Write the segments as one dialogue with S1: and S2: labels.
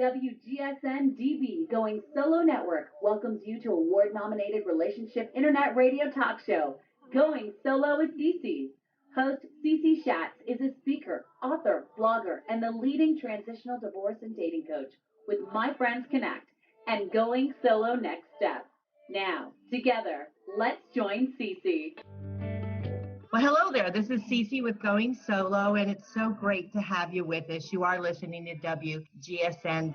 S1: WGSN-DB Going Solo Network welcomes you to award-nominated relationship internet radio talk show, Going Solo with Cece. Host Cece Schatz is a speaker, author, blogger, and the leading transitional divorce and dating coach with My Friends Connect and Going Solo Next Step. Now, together, let's join Cece.
S2: Well, hello there. This is Cece with Going Solo, and it's so great to have you with us. You are listening to WGSN-DB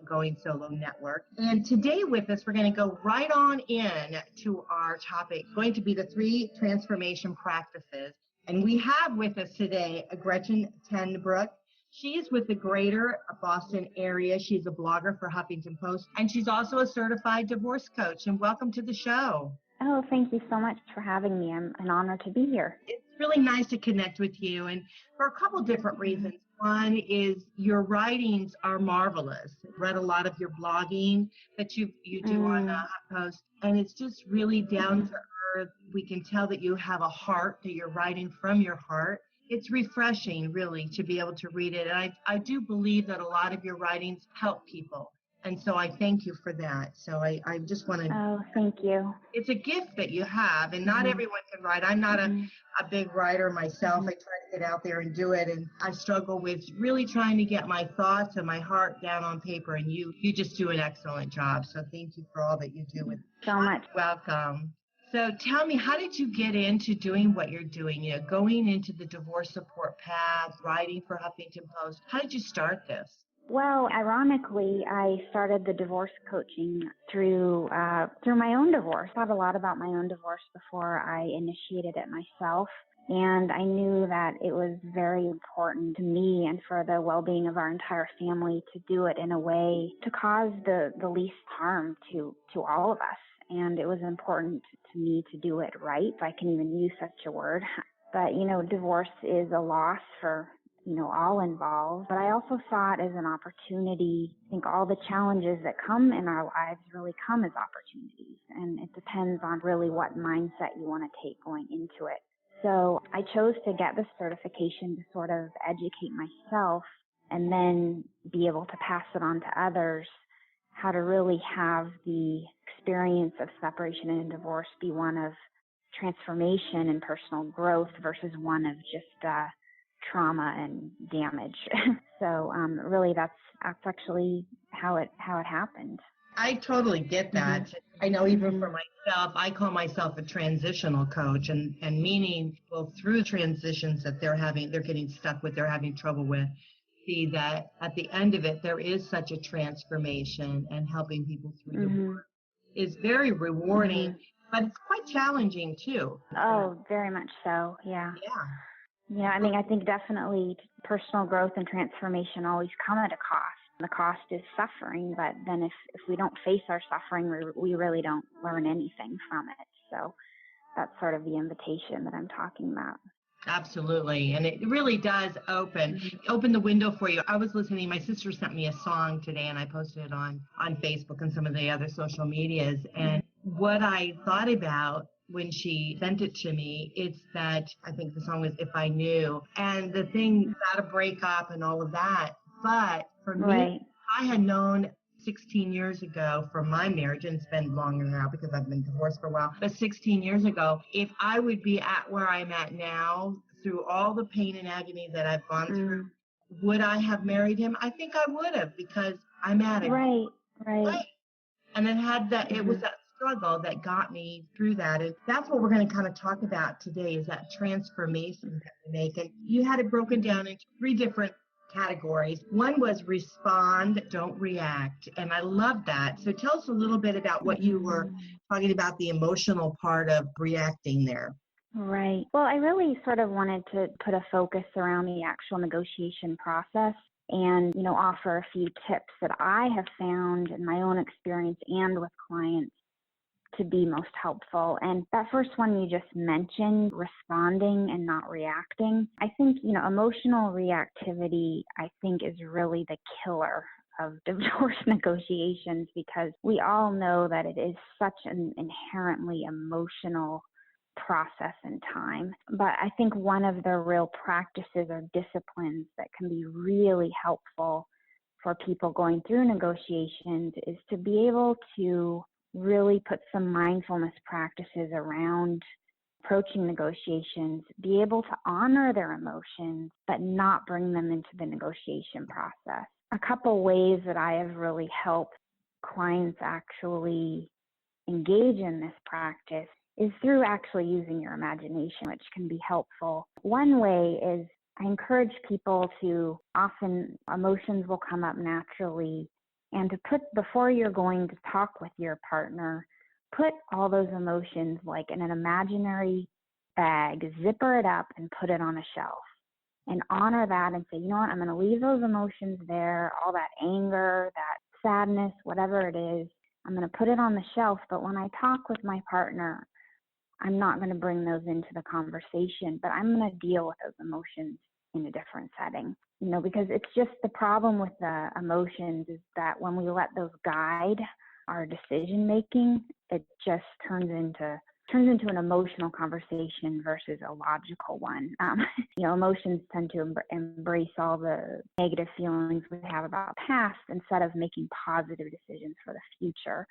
S2: Going Solo Network. And today with us, we're going to go right on in to our topic, going to be the 3 transformation practices. And we have with us today Gretchen TenBrook. She is with the greater Boston area. She's a blogger for Huffington Post, and she's also a certified divorce coach. And welcome to the show.
S3: Oh, thank you so much for having me. I'm an honor to be here.
S2: It's really nice to connect with you, and for a couple different reasons. One is your writings are marvelous. I've read a lot of your blogging that you do on HuffPost, and it's just really down to earth. We can tell that you have a heart, that you're writing from your heart. It's refreshing, really, to be able to read it. And I do believe that a lot of your writings help people. And so I thank you for that. So I just want to...
S3: Oh, thank you.
S2: It's a gift that you have, and not everyone can write. I'm not a big writer myself. I try to get out there and do it, and I struggle with really trying to get my thoughts and my heart down on paper, and you just do an excellent job. So thank you for all that you do.
S3: So much.
S2: Welcome. So tell me, how did you get into doing what you're doing, going into the divorce support path, writing for Huffington Post? How did you start this?
S3: Well, ironically, I started the divorce coaching through my own divorce. I thought a lot about my own divorce before I initiated it myself. And I knew that it was very important to me and for the well-being of our entire family to do it in a way to cause the least harm to all of us. And it was important to me to do it right, if I can even use such a word. But, divorce is a loss for all involved. But I also saw it as an opportunity. I think all the challenges that come in our lives really come as opportunities. And it depends on really what mindset you want to take going into it. So I chose to get the certification to sort of educate myself and then be able to pass it on to others, how to really have the experience of separation and divorce be one of transformation and personal growth versus one of just trauma and damage. So really that's actually how it happened.
S2: I totally get that. I know even for myself, I call myself a transitional coach, and meaning well through transitions that they're getting stuck with, they're having trouble with, see that at the end of it there is such a transformation, and helping people through divorce is very rewarding, but it's quite challenging too.
S3: Oh, very much so. Yeah. Yeah, I mean, I think definitely personal growth and transformation always come at a cost. The cost is suffering, but then if we don't face our suffering, we really don't learn anything from it. So that's sort of the invitation that I'm talking about.
S2: Absolutely. And it really does open the window for you. I was listening. My sister sent me a song today, and I posted it on Facebook and some of the other social medias. And what I thought about when she sent it to me, it's that I think the song was If I Knew, and the thing about a breakup and all of that. But for me, I had known 16 years ago from my marriage, and it's been longer now because I've been divorced for a while, but 16 years ago, if I would be at where I'm at now through all the pain and agony that I've gone through, would I have married him? I think I would have, because I'm at it.
S3: Right.
S2: And it had that, it was that struggle that got me through that. And that's what we're going to kind of talk about today, is that transformation that we make. And you had it broken down into 3 different categories. One was respond, don't react. And I love that. So tell us a little bit about what you were talking about, the emotional part of reacting there.
S3: Right. Well, I really sort of wanted to put a focus around the actual negotiation process and, offer a few tips that I have found in my own experience and with clients to be most helpful. And that first one you just mentioned, responding and not reacting. I think, emotional reactivity, I think, is really the killer of divorce negotiations, because we all know that it is such an inherently emotional process and time. But I think one of the real practices or disciplines that can be really helpful for people going through negotiations is to be able to really put some mindfulness practices around approaching negotiations, be able to honor their emotions, but not bring them into the negotiation process. A couple ways that I have really helped clients actually engage in this practice is through actually using your imagination, which can be helpful. One way is I encourage people to, often emotions will come up naturally, and to put, before you're going to talk with your partner, put all those emotions like in an imaginary bag, zipper it up and put it on a shelf and honor that and say, you know what, I'm going to leave those emotions there, all that anger, that sadness, whatever it is, I'm going to put it on the shelf. But when I talk with my partner, I'm not going to bring those into the conversation, but I'm going to deal with those emotions in a different setting. You know, because it's just the problem with the emotions is that when we let those guide our decision making, it just turns into an emotional conversation versus a logical one. You know, emotions tend to embrace all the negative feelings we have about the past instead of making positive decisions for the future.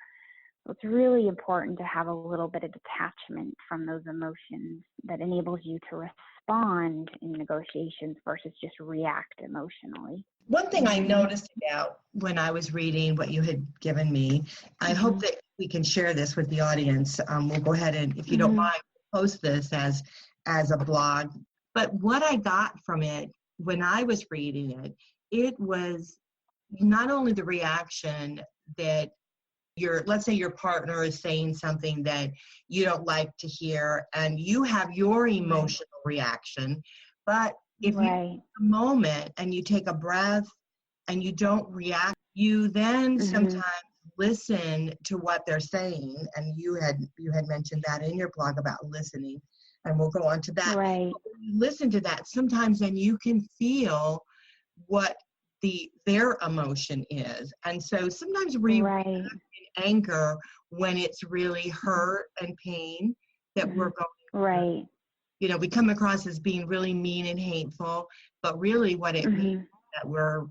S3: So it's really important to have a little bit of detachment from those emotions that enables you to respond in negotiations versus just react emotionally.
S2: One thing I noticed about when I was reading what you had given me, I hope that we can share this with the audience. We'll go ahead and, if you don't mind, post this as a blog. But what I got from it when I was reading it, it was not only the reaction that let's say your partner is saying something that you don't like to hear and you have your emotional reaction, but if you take a moment and you take a breath and you don't react, you then sometimes listen to what they're saying. And you had mentioned that in your blog about listening, and we'll go on to that.
S3: Right.
S2: But when you listen to that, sometimes then you can feel what their emotion is. And so sometimes we react in anger when it's really hurt and pain that we're going through.
S3: Right.
S2: You know, we come across as being really mean and hateful, but really what it means is that we're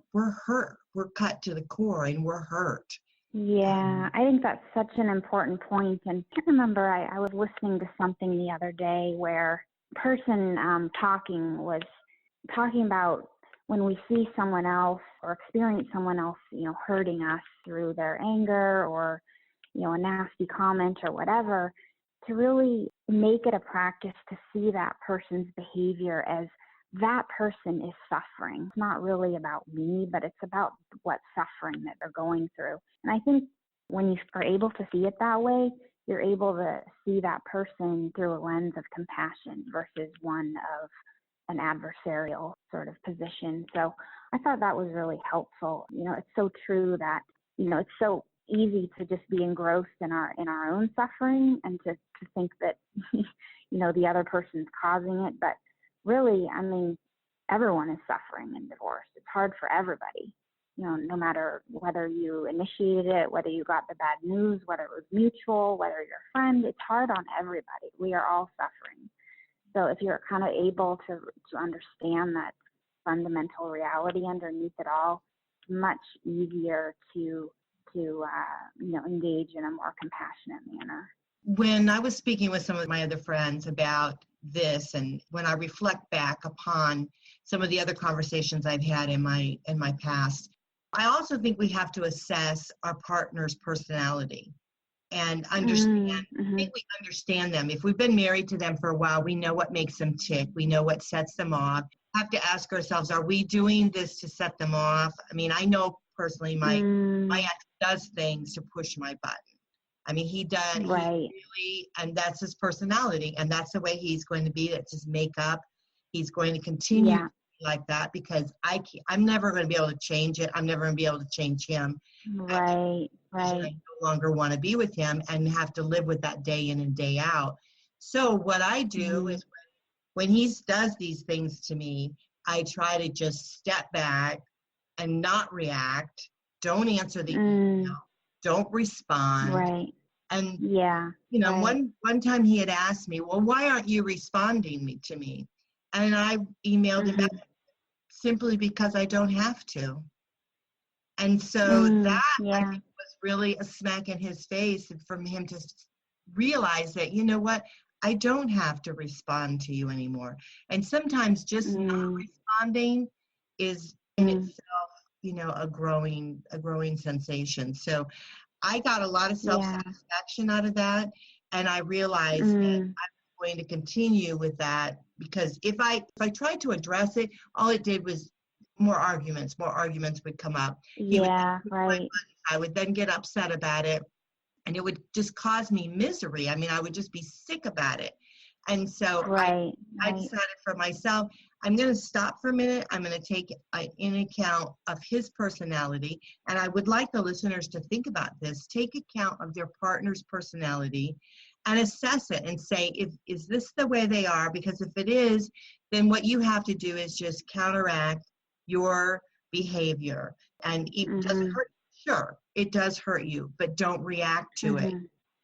S2: hurt. We're cut to the core and we're hurt.
S3: Yeah, I think that's such an important point. And I remember I was listening to something the other day where a person was talking about when we see someone else or experience someone else, you know, hurting us through their anger or, you know, a nasty comment or whatever, to really make it a practice to see that person's behavior as that person is suffering. It's not really about me, but it's about what suffering that they're going through. And I think when you are able to see it that way, you're able to see that person through a lens of compassion versus one of an adversarial sort of position. So I thought that was really helpful. You know, it's so true that, you know, it's so easy to just be engrossed in our own suffering and to think that, you know, the other person's causing it. But really, I mean, everyone is suffering in divorce. It's hard for everybody, you know, no matter whether you initiated it, whether you got the bad news, whether it was mutual, whether you're a friend. It's hard on everybody. We are all suffering. So if you're kind of able to understand that fundamental reality underneath it all, it's much easier to you know, engage in a more compassionate manner.
S2: When I was speaking with some of my other friends about this, and when I reflect back upon some of the other conversations I've had in my past, I also think we have to assess our partner's personality and understand. I think we understand them. If we've been married to them for a while, we know what makes them tick. We know what sets them off. We have to ask ourselves, are we doing this to set them off? I mean, I know personally my ex does things to push my button. I mean, he does, he really, and that's his personality, and that's the way he's going to be. That's his makeup. He's going to continue to be like that because I'm never going to be able to change it. I'm never going to be able to change him.
S3: Right.
S2: I no longer want to be with him and have to live with that day in and day out. So what I do is when he does these things to me, I try to just step back and not react. Don't answer the email. Don't respond.
S3: Right.
S2: And, you know, one time he had asked me, well, why aren't you responding to me? And I emailed him back simply because I don't have to. And so that,
S3: yeah.
S2: I think, was really a smack in his face, and from him to realize that, you know what, I don't have to respond to you anymore. And sometimes just not responding is in itself, you know, a growing sensation. So I got a lot of self-satisfaction out of that, and I realized that I'm going to continue with that, because if I tried to address it, all it did was more arguments would come up.
S3: Yeah, right.
S2: I would then get upset about it, and it would just cause me misery. I mean, I would just be sick about it. And so I decided for myself, I'm going to stop for a minute. I'm going to take in account of his personality. And I would like the listeners to think about this. Take account of their partner's personality and assess it and say, is this the way they are? Because if it is, then what you have to do is just counteract your behavior. And it doesn't hurt. Sure, it does hurt you, but don't react to it.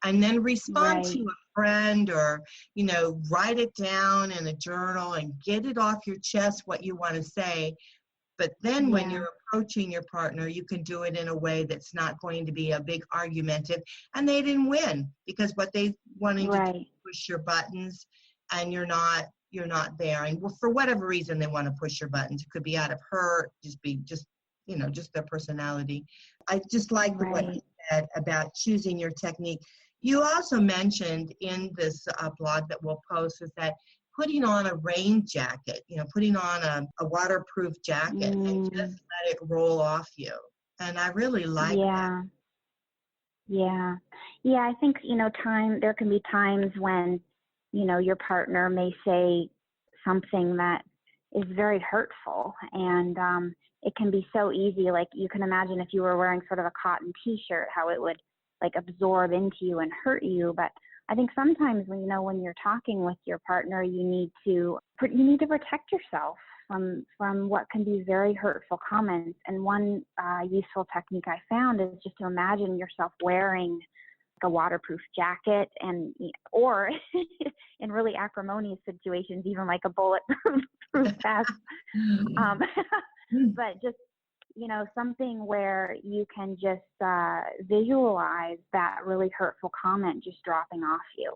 S2: And then respond to a friend, or, you know, write it down in a journal and get it off your chest what you want to say. But then when you're approaching your partner, you can do it in a way that's not going to be a big argumentative. And they didn't win, because what they wanted to do was push your buttons, and you're not there. And for whatever reason they want to push your buttons. It could be out of hurt, just their personality. I just like what you said about choosing your technique. You also mentioned in this blog that we'll post is that putting on a rain jacket, you know, putting on a waterproof jacket and just let it roll off you. And I really like that.
S3: Yeah. I think, you know, there can be times when, you know, your partner may say something that is very hurtful, and it can be so easy. Like, you can imagine if you were wearing sort of a cotton t-shirt, how it would like absorb into you and hurt you. But I think sometimes when you're talking with your partner, you need to protect yourself from what can be very hurtful comments. And one useful technique I found is just to imagine yourself wearing a waterproof jacket, or in really acrimonious situations, even like a bulletproof vest. But just, you know, something where you can just visualize that really hurtful comment just dropping off you,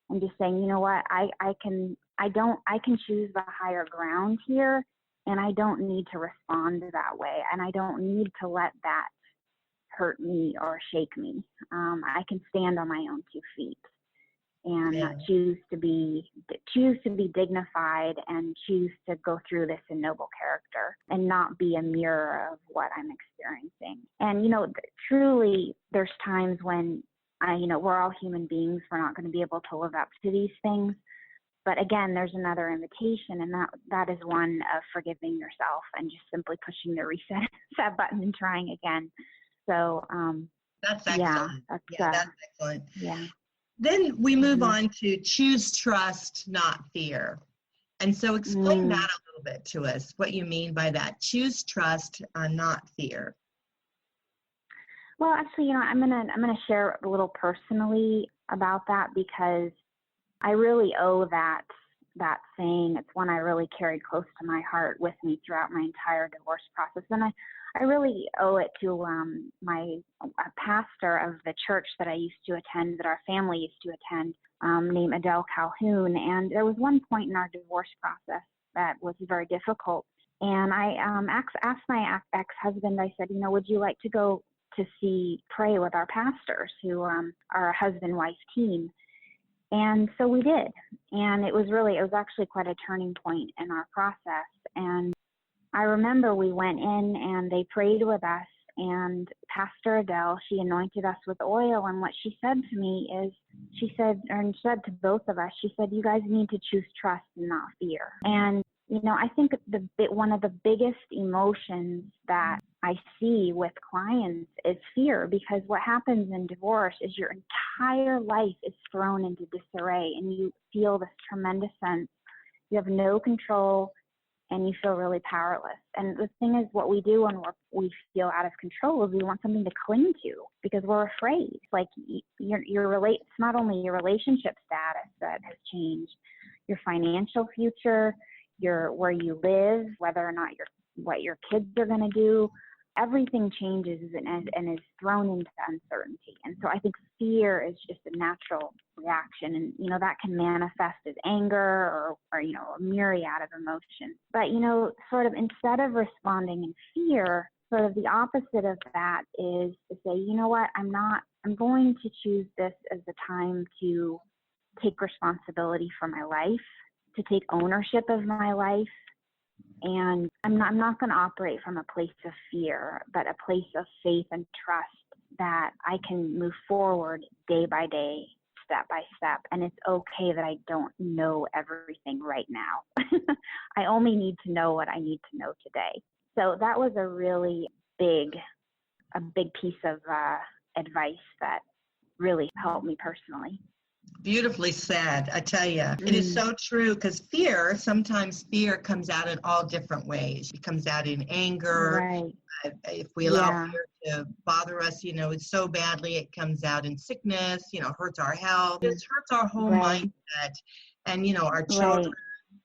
S3: and just saying, you know what, I can choose the higher ground here, and I don't need to respond that way, and I don't need to let that hurt me or shake me. I can stand on my own 2 feet, and choose to be dignified, and choose to go through this in noble character, and not be a mirror of what I'm experiencing. And, you know, truly, there's times when we're all human beings. We're not going to be able to live up to these things. But again, there's another invitation, and that is one of forgiving yourself and just simply pushing the reset button and trying again. So
S2: that's excellent. That's excellent.
S3: Yeah.
S2: Then we move on to choose trust, not fear. And so explain that a little bit to us, what you mean by that. Choose trust, not fear.
S3: Well, actually, you know, I'm gonna share a little personally about that, because I really owe that saying. It's one I really carried close to my heart with me throughout my entire divorce process. And I really owe it to a pastor of the church that I used to attend, that our family used to attend, named Adele Calhoun. And there was one point in our divorce process that was very difficult. And I asked my ex-husband, I said, you know, would you like to go to pray with our pastors, who are a husband-wife team? And so we did. And it was actually quite a turning point in our process. And I remember we went in and they prayed with us, and Pastor Adele, she anointed us with oil. And what she said to me is, she said to both of us, she said, you guys need to choose trust and not fear. And, you know, I think one of the biggest emotions that I see with clients is fear, because what happens in divorce is your entire life is thrown into disarray, and you feel this tremendous sense you have no control, and you feel really powerless. And the thing is, what we do when we feel out of control is we want something to cling to, because we're afraid. Like it's not only your relationship status that has changed, your financial future, where you live, whether or not what your kids are going to do, everything changes and is thrown into uncertainty. And so I think fear is just a natural reaction. And, that can manifest as anger or a myriad of emotions. But, sort of instead of responding in fear, sort of the opposite of that is to say, you know what, I'm going to choose this as the time to take responsibility for my life, to take ownership of my life. And I'm not going to operate from a place of fear, but a place of faith and trust that I can move forward day by day, step by step. And it's okay that I don't know everything right now. I only need to know what I need to know today. So that was a really big piece of advice that really helped me personally.
S2: Beautifully said. I tell you, it is so true, because sometimes fear comes out in all different ways. It comes out in anger.
S3: Right.
S2: If we allow fear to bother us, it's so badly, it comes out in sickness, hurts our health. It hurts our whole mindset. And, our children,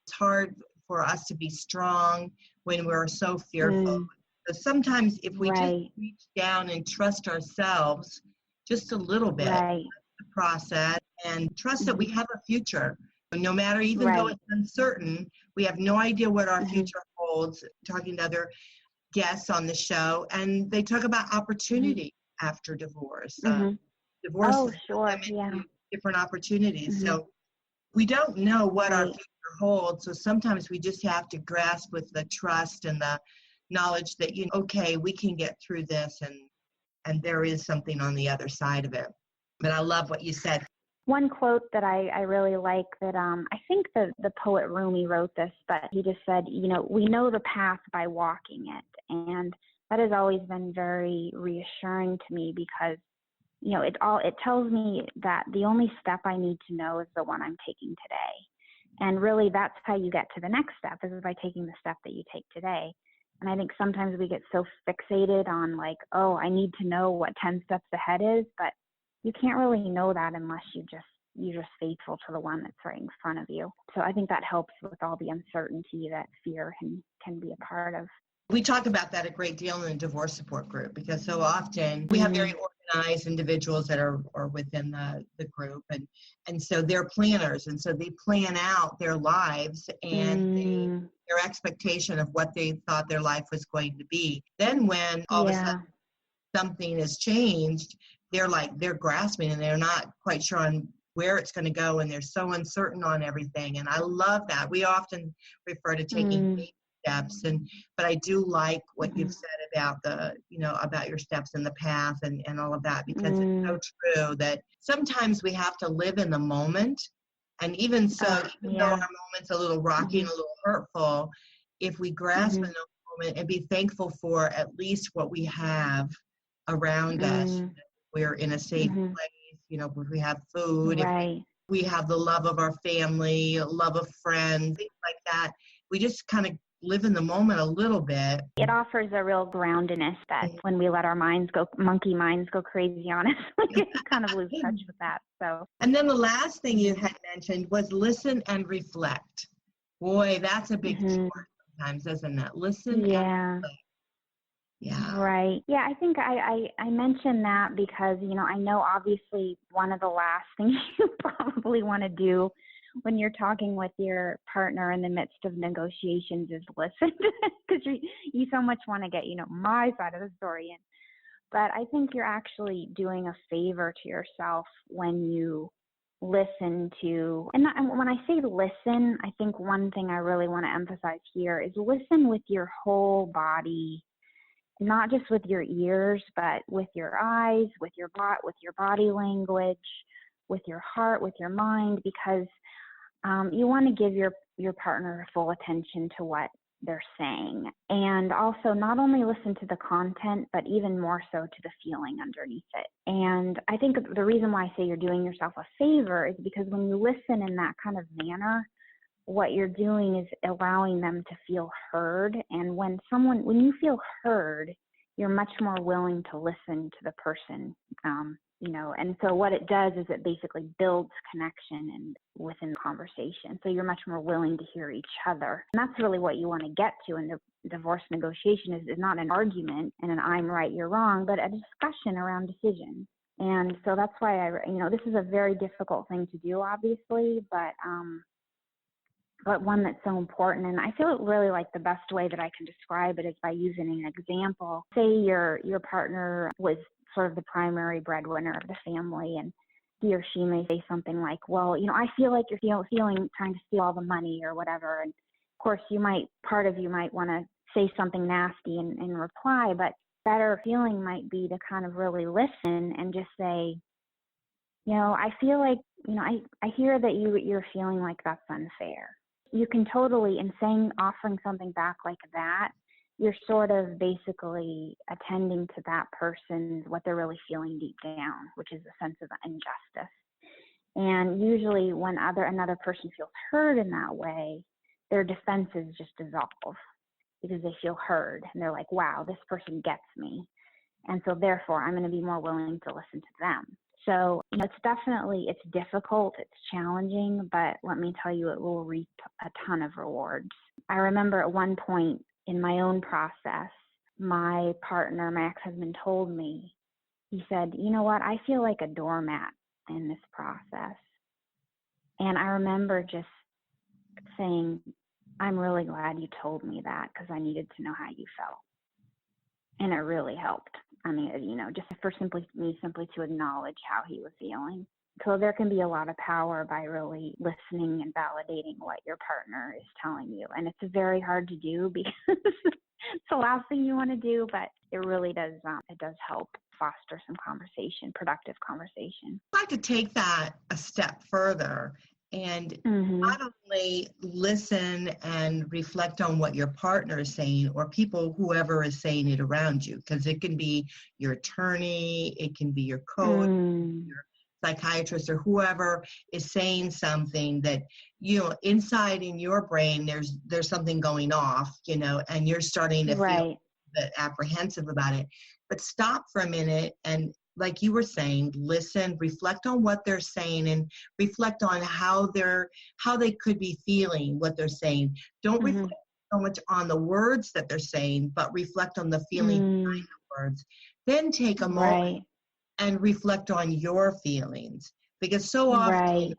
S2: it's hard for us to be strong when we're so fearful. So sometimes if we just reach down and trust ourselves just a little bit, the process, and trust that we have a future. No matter, even though it's uncertain, we have no idea what our future holds. Talking to other guests on the show, and they talk about opportunity after divorce. Divorce different opportunities. So we don't know what our future holds. So sometimes we just have to grasp with the trust and the knowledge that, okay, we can get through this, and there is something on the other side of it. But I love what you said.
S3: One quote that I really like that I think the poet Rumi wrote this, but he just said, we know the path by walking it. And that has always been very reassuring to me, because, it tells me that the only step I need to know is the one I'm taking today. And really, that's how you get to the next step, is by taking the step that you take today. And I think sometimes we get so fixated on I need to know what 10 steps ahead is, but you can't really know that unless you're just faithful to the one that's right in front of you. So I think that helps with all the uncertainty that fear can be a part of.
S2: We talk about that a great deal in the divorce support group, because so often we have very organized individuals that are within the group, and so they're planners, and so they plan out their lives and their expectation of what they thought their life was going to be. Then when all of a sudden something has changed, they're grasping, and they're not quite sure on where it's going to go, and they're so uncertain on everything. And I love that. We often refer to taking baby steps, but I do like what you've said about about your steps in the path and all of that, because it's so true that sometimes we have to live in the moment. And even so, even though our moment's a little rocky and a little hurtful, if we grasp in the moment and be thankful for at least what we have around us, we're in a safe place, if we have food, if we have the love of our family, love of friends, things like that. We just kind of live in the moment a little bit.
S3: It offers a real groundedness that when we let our monkey minds go crazy on us, we kind of lose touch with that. So.
S2: And then the last thing you had mentioned was listen and reflect. Boy, that's a big word sometimes, isn't it? Listen and reflect. Yeah.
S3: Right. Yeah, I think I mentioned that because, I know obviously one of the last things you probably want to do when you're talking with your partner in the midst of negotiations is listen, because you so much want to get, my side of the story in. But I think you're actually doing a favor to yourself when you listen to, and when I say listen, I think one thing I really want to emphasize here is listen with your whole body, not just with your ears, but with your eyes, with your body language, with your heart, with your mind, because you want to give your partner full attention to what they're saying. And also not only listen to the content, but even more so to the feeling underneath it. And I think the reason why I say you're doing yourself a favor is because when you listen in that kind of manner, what you're doing is allowing them to feel heard. And when you feel heard, you're much more willing to listen to the person And so what it does is it basically builds connection and within the conversation. So you're much more willing to hear each other. And that's really what you want to get to in the divorce negotiation is not an argument and an I'm right, you're wrong, but a discussion around decisions. And so that's why this is a very difficult thing to do, obviously, but one that's so important. And I feel really like the best way that I can describe it is by using an example. Say your partner was sort of the primary breadwinner of the family, and he or she may say something like, well, I feel like you're trying to steal all the money or whatever. And of course, part of you might want to say something nasty in reply, but better feeling might be to kind of really listen and just say, I feel like, I hear that you're feeling like that's unfair. You can totally, in offering something back like that, you're sort of basically attending to that person, what they're really feeling deep down, which is a sense of injustice. And usually when another person feels heard in that way, their defenses just dissolve because they feel heard and they're like, wow, this person gets me. And so therefore I'm going to be more willing to listen to them. So it's difficult, it's challenging, but let me tell you, it will reap a ton of rewards. I remember at one point in my own process, my partner, my ex-husband told me, he said, you know what, I feel like a doormat in this process. And I remember just saying, I'm really glad you told me that because I needed to know how you felt. And it really helped. I mean, just for simply to acknowledge how he was feeling. So there can be a lot of power by really listening and validating what your partner is telling you. And it's very hard to do because it's the last thing you want to do, but it really does, it does help foster some productive conversation.
S2: I'd like to take that a step further and not only listen and reflect on what your partner is saying or whoever is saying it around you, because it can be your attorney, it can be your coach, your psychiatrist, or whoever is saying something that, inside in your brain, there's something going off, and you're starting to feel apprehensive about it. But stop for a minute and, like you were saying, listen, reflect on what they're saying and reflect on how they could be feeling what they're saying. Don't reflect so much on the words that they're saying, but reflect on the feeling behind the words. Then take a moment and reflect on your feelings. Because so often,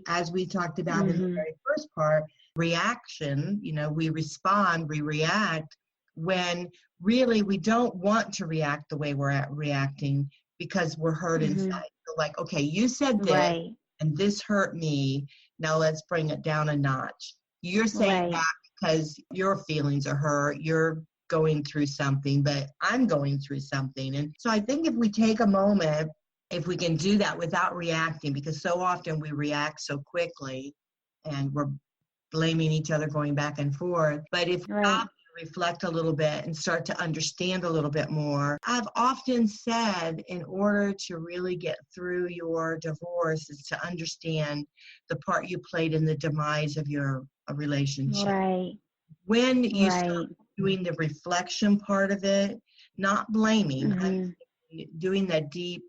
S2: as we talked about in the very first part, reaction, we respond, we react, when really we don't want to react the way we're reacting because we're hurt inside. So like, okay, you said this and this hurt me. Now let's bring it down a notch. You're saying that because your feelings are hurt. You're going through something, but I'm going through something. And so I think if we take a moment, if we can do that without reacting, because so often we react so quickly and we're blaming each other, going back and forth. But if we reflect a little bit and start to understand a little bit more. I've often said, in order to really get through your divorce is to understand the part you played in the demise of your relationship. When you start doing the reflection part of it, not blaming, I'm doing that deep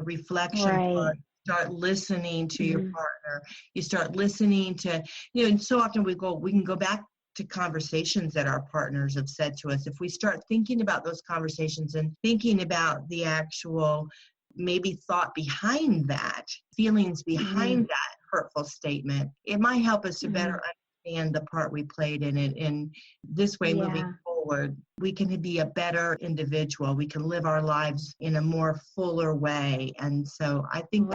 S2: reflection part. Start listening to your partner. You start listening to, and so often we can go back to conversations that our partners have said to us. If we start thinking about those conversations and thinking about the actual maybe thought behind that, feelings behind that hurtful statement, it might help us to better understand the part we played in it. And this way, moving forward, we can be a better individual. We can live our lives in a more fuller way. And so I think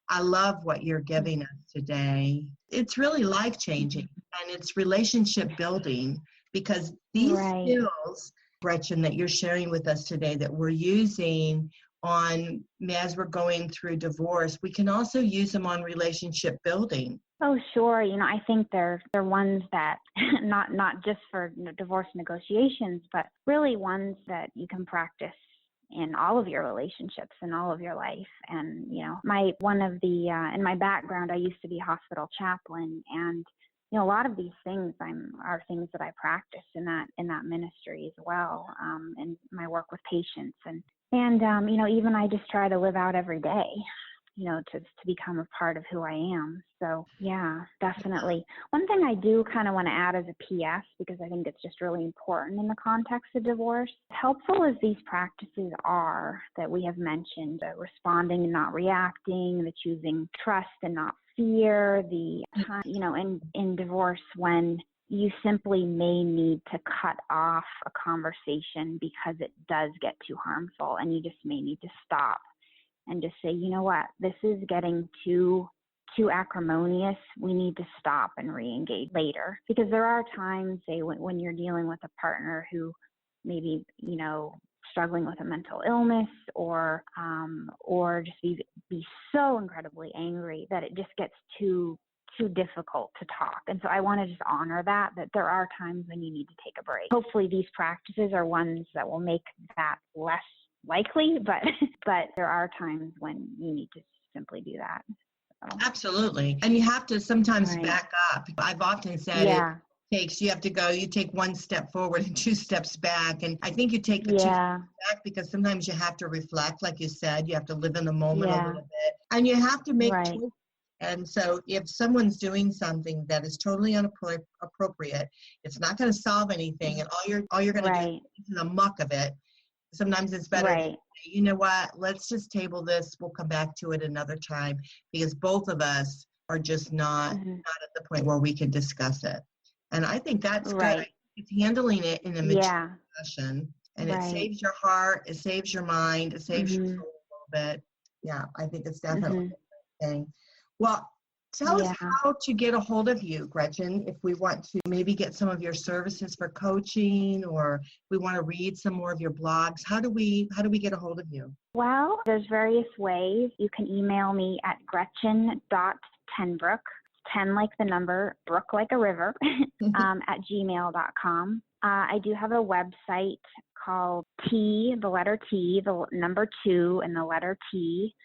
S2: I love what you're giving us today. It's really life-changing, and it's relationship building, because these skills, Gretchen, that you're sharing with us today that we're using as we're going through divorce, we can also use them on relationship building.
S3: Oh, sure. I think they're ones that not just for divorce negotiations, but really ones that you can practice in all of your relationships and all of your life. And, in my background, I used to be a hospital chaplain, and, a lot of these things are things that I practice in that ministry as well, in my work with patients. And, And, even I just try to live out every day, to become a part of who I am. So, yeah, definitely. One thing I do kind of want to add as a PS, because I think it's just really important in the context of divorce, helpful as these practices are that we have mentioned, responding and not reacting, the choosing trust and not fear, the time, in divorce when you simply may need to cut off a conversation because it does get too harmful, and you just may need to stop and just say, you know what, this is getting too acrimonious. We need to stop and re-engage later. Because there are times, say, when you're dealing with a partner who maybe, struggling with a mental illness or just be so incredibly angry that it just gets too difficult to talk. And so I want to just honor that there are times when you need to take a break. Hopefully these practices are ones that will make that less likely, but there are times when you need to simply do that. So.
S2: Absolutely. And you have to sometimes back up. I've often said you have to go, you take one step forward and 2 steps back. And I think you take the 2 steps back because sometimes you have to reflect, like you said, you have to live in the moment a little bit, and you have to make choices. And so if someone's doing something that is totally inappropriate, it's not going to solve anything, and all you're going to do is in the muck of it. Sometimes it's better to say, you know what, let's just table this. We'll come back to it another time, because both of us are just not at the point where we can discuss it. And I think that's good. It's handling it in a mature fashion, and it saves your heart, it saves your mind, it saves your soul a little bit. Yeah, I think it's definitely a good thing. Well, tell us how to get a hold of you, Gretchen, if we want to maybe get some of your services for coaching, or we want to read some more of your blogs. How do we get a hold of you?
S3: Well, there's various ways. You can email me at gretchen.tenbrook, 10 like the number, brook like a river, at gmail.com. I do have a website called the letter T, the number 2, and the letter T,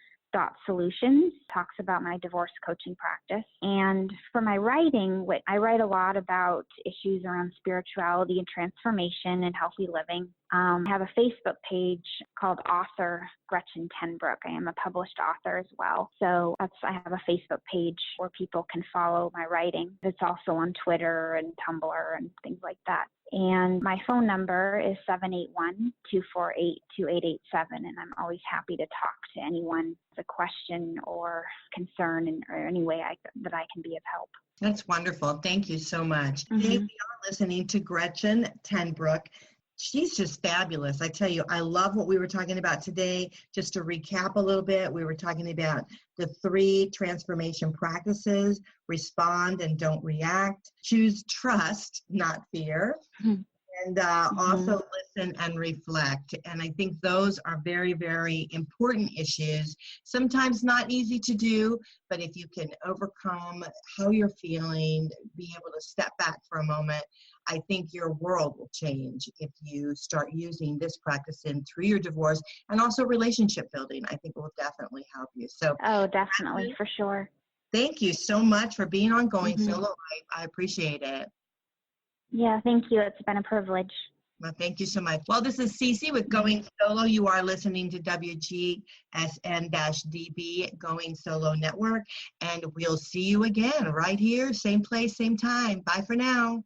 S3: .solutions, talks about my divorce coaching practice. And for my writing, I write a lot about issues around spirituality and transformation and healthy living. I have a Facebook page called Author Gretchen TenBrook. I am a published author as well. So I have a Facebook page where people can follow my writing. It's also on Twitter and Tumblr and things like that. And my phone number is 781-248-2887. And I'm always happy to talk to anyone with a question or concern or any way that I can be of help.
S2: That's wonderful. Thank you so much. Today we are listening to Gretchen TenBrook. She's just fabulous. I tell you, I love what we were talking about today. Just to recap a little bit, we were talking about the 3 transformation practices: respond and don't react, choose trust, not fear, and also listen and reflect. And I think those are very, very important issues. Sometimes not easy to do, but if you can overcome how you're feeling, be able to step back for a moment, I think your world will change if you start using this practice through your divorce, and also relationship building. I think it will definitely help you. So,
S3: definitely, for sure.
S2: Thank you so much for being on Going Solo. I appreciate it.
S3: Yeah, thank you. It's been a privilege.
S2: Well, thank you so much. Well, this is Cece with Going Solo. You are listening to WGSN-DB Going Solo Network, and we'll see you again right here, same place, same time. Bye for now.